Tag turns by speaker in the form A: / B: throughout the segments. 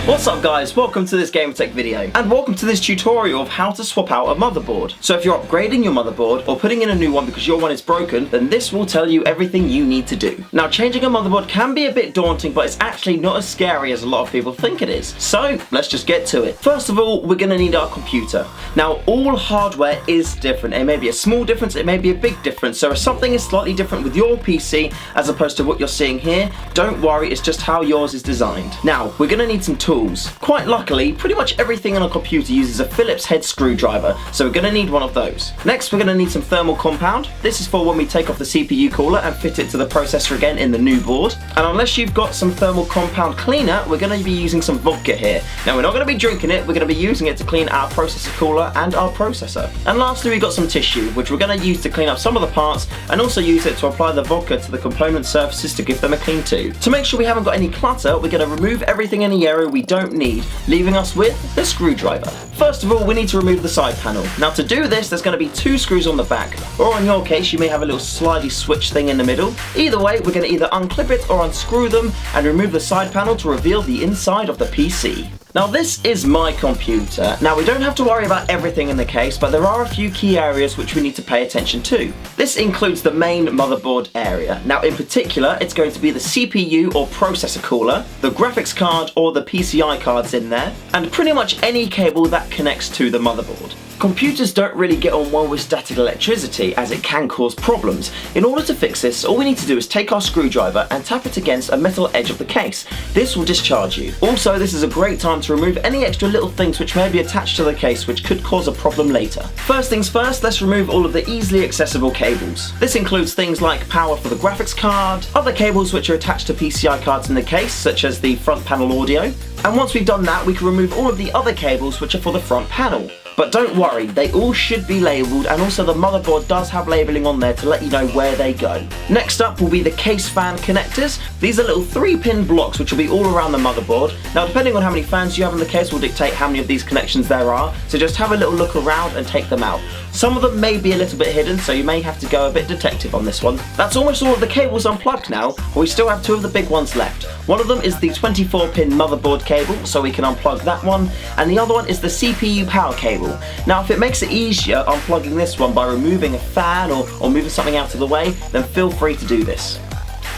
A: What's up guys, welcome to this Gamer Tech video, and welcome to this tutorial of how to swap out a motherboard. So if you're upgrading your motherboard or putting in a new one because your one is broken, then this will tell you everything you need to do. Now changing a motherboard can be a bit daunting, but it's actually not as scary as a lot of people think it is. So let's just get to it. First of all, we're going to need our computer. Now all hardware is different. It may be a small difference, it may be a big difference. So if something is slightly different with your PC as opposed to what you're seeing here, don't worry, it's just how yours is designed. Now we're going to need some tools. Quite luckily, pretty much everything on a computer uses a Phillips head screwdriver, so we're going to need one of those. Next, we're going to need some thermal compound. This is for when we take off the CPU cooler and fit it to the processor again in the new board. And unless you've got some thermal compound cleaner, we're going to be using some vodka here. Now we're not going to be drinking it, we're going to be using it to clean our processor cooler and our processor. And lastly, we've got some tissue, which we're going to use to clean up some of the parts and also use it to apply the vodka to the component surfaces to give them a clean too. To make sure we haven't got any clutter, we're going to remove everything in the area we don't need, leaving us with the screwdriver. First of all, we need to remove the side panel. Now to do this, there's going to be two screws on the back, or in your case, you may have a little slidey switch thing in the middle. Either way, we're going to either unclip it or unscrew them and remove the side panel to reveal the inside of the PC. Now this is my computer. Now we don't have to worry about everything in the case, but there are a few key areas which we need to pay attention to. This includes the main motherboard area. Now in particular, it's going to be the CPU or processor cooler, the graphics card or the PCI cards in there, and pretty much any cable that connects to the motherboard. Computers don't really get on well with static electricity, as it can cause problems. In order to fix this, all we need to do is take our screwdriver and tap it against a metal edge of the case. This will discharge you. Also, this is a great time to remove any extra little things which may be attached to the case which could cause a problem later. First things first, let's remove all of the easily accessible cables. This includes things like power for the graphics card, other cables which are attached to PCI cards in the case, such as the front panel audio. And once we've done that, we can remove all of the other cables which are for the front panel. But don't worry, they all should be labelled, and also the motherboard does have labelling on there to let you know where they go. Next up will be the case fan connectors. These are little 3-pin blocks which will be all around the motherboard. Now depending on how many fans you have in the case will dictate how many of these connections there are, so just have a little look around and take them out. Some of them may be a little bit hidden, so you may have to go a bit detective on this one. That's almost all of the cables unplugged now, but we still have two of the big ones left. One of them is the 24-pin motherboard cable, so we can unplug that one, and the other one is the CPU power cable. Now if it makes it easier unplugging this one by removing a fan or moving something out of the way, then feel free to do this.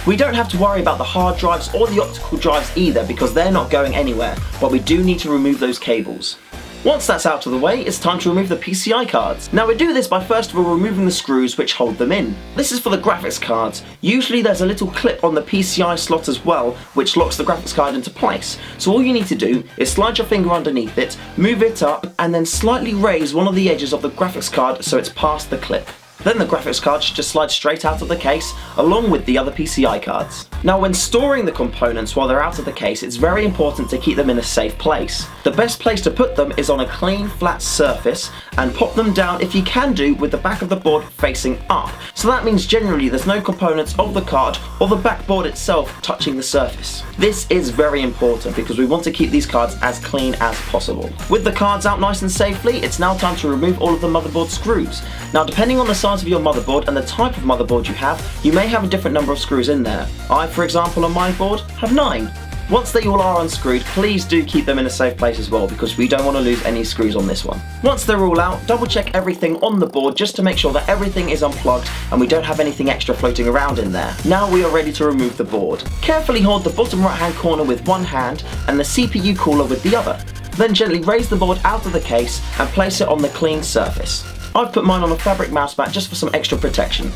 A: We don't have to worry about the hard drives or the optical drives either, because they're not going anywhere, but we do need to remove those cables. Once that's out of the way, it's time to remove the PCI cards. Now we do this by first of all removing the screws which hold them in. This is for the graphics cards. Usually there's a little clip on the PCI slot as well, which locks the graphics card into place. So all you need to do is slide your finger underneath it, move it up, and then slightly raise one of the edges of the graphics card so it's past the clip. Then the graphics card should just slide straight out of the case, along with the other PCI cards. Now when storing the components while they're out of the case, it's very important to keep them in a safe place. The best place to put them is on a clean, flat surface, and pop them down if you can do with the back of the board facing up. So that means generally there's no components of the card or the backboard itself touching the surface. This is very important because we want to keep these cards as clean as possible. With the cards out nice and safely, it's now time to remove all of the motherboard screws. Now depending on the size of your motherboard and the type of motherboard you have, you may have a different number of screws in there. I, for example, on my board, have 9. Once they all are unscrewed, please do keep them in a safe place as well, because we don't want to lose any screws on this one. Once they're all out, double check everything on the board just to make sure that everything is unplugged and we don't have anything extra floating around in there. Now we are ready to remove the board. Carefully hold the bottom right hand corner with one hand and the CPU cooler with the other. Then gently raise the board out of the case and place it on the clean surface. I've put mine on a fabric mouse mat just for some extra protection.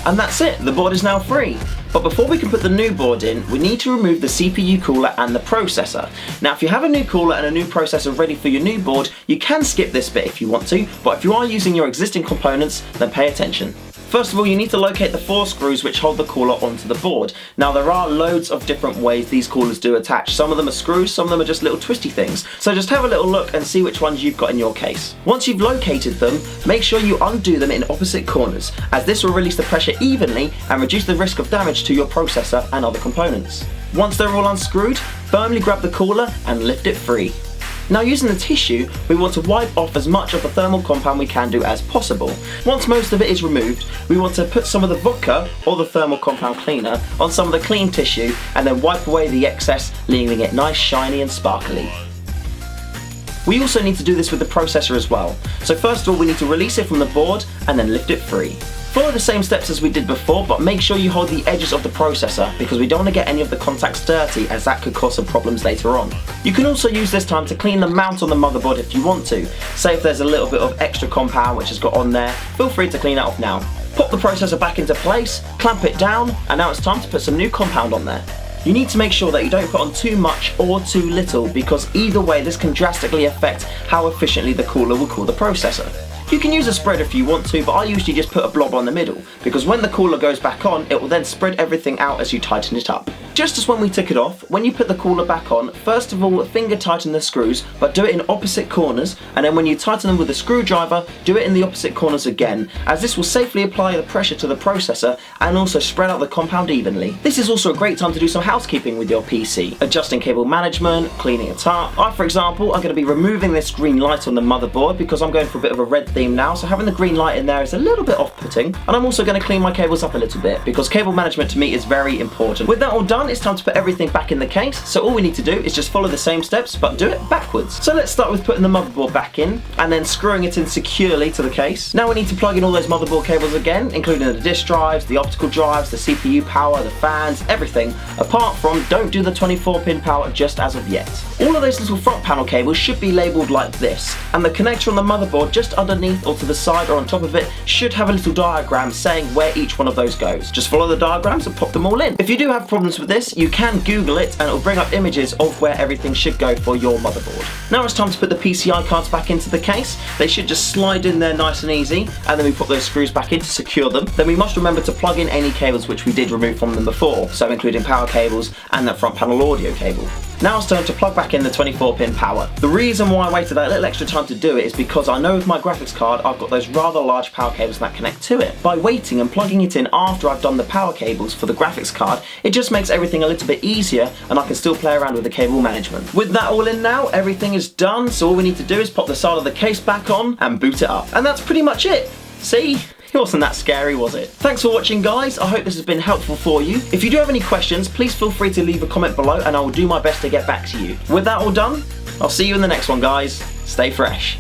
A: And that's it, the board is now free. But before we can put the new board in, we need to remove the CPU cooler and the processor. Now if you have a new cooler and a new processor ready for your new board, you can skip this bit if you want to, but if you are using your existing components, then pay attention. First of all, you need to locate the 4 screws which hold the cooler onto the board. Now there are loads of different ways these coolers do attach. Some of them are screws, some of them are just little twisty things. So just have a little look and see which ones you've got in your case. Once you've located them, make sure you undo them in opposite corners, as this will release the pressure evenly and reduce the risk of damage to your processor and other components. Once they're all unscrewed, firmly grab the cooler and lift it free. Now using the tissue, we want to wipe off as much of the thermal compound we can do as possible. Once most of it is removed, we want to put some of the vodka, or the thermal compound cleaner, on some of the clean tissue and then wipe away the excess, leaving it nice, shiny and sparkly. We also need to do this with the processor as well. So first of all we need to release it from the board and then lift it free. Follow the same steps as we did before, but make sure you hold the edges of the processor because we don't want to get any of the contacts dirty, as that could cause some problems later on. You can also use this time to clean the mount on the motherboard if you want to. Say if there's a little bit of extra compound which has got on there, feel free to clean that off now. Pop the processor back into place, clamp it down, and now it's time to put some new compound on there. You need to make sure that you don't put on too much or too little, because either way this can drastically affect how efficiently the cooler will cool the processor. You can use a spread if you want to, but I usually just put a blob on the middle, because when the cooler goes back on, it will then spread everything out as you tighten it up. Just as when we took it off, when you put the cooler back on, first of all finger tighten the screws, but do it in opposite corners, and then when you tighten them with a screwdriver, do it in the opposite corners again, as this will safely apply the pressure to the processor and also spread out the compound evenly. This is also a great time to do some housekeeping with your PC, adjusting cable management, cleaning it up. I, for example, are going to be removing this green light on the motherboard because I'm going for a bit of a red theme now, so having the green light in there is a little bit off-putting. And I'm also going to clean my cables up a little bit because cable management to me is very important. With that all done, it's time to put everything back in the case, so all we need to do is just follow the same steps but do it backwards. So let's start with putting the motherboard back in and then screwing it in securely to the case. Now we need to plug in all those motherboard cables again, including the disk drives, the optical drives, the CPU power, the fans, everything, apart from don't do the 24-pin power just as of yet. All of those little front panel cables should be labelled like this, and the connector on the motherboard just underneath or to the side or on top of it should have a little diagram saying where each one of those goes. Just follow the diagrams and pop them all in. If you do have problems with this, you can Google it and it will bring up images of where everything should go for your motherboard. Now it's time to put the PCI cards back into the case. They should just slide in there nice and easy, and then we put those screws back in to secure them. Then we must remember to plug in any cables which we did remove from them before, so including power cables and that front panel audio cable. Now it's time to plug back in the 24-pin power. The reason why I waited that little extra time to do it is because I know with my graphics card I've got those rather large power cables that connect to it. By waiting and plugging it in after I've done the power cables for the graphics card, it just makes everything a little bit easier and I can still play around with the cable management. With that all in now, everything is done, so all we need to do is pop the side of the case back on and boot it up. And that's pretty much it. See? It wasn't that scary, was it? Thanks for watching, guys. I hope this has been helpful for you. If you do have any questions, please feel free to leave a comment below and I will do my best to get back to you. With that all done, I'll see you in the next one, guys. Stay fresh.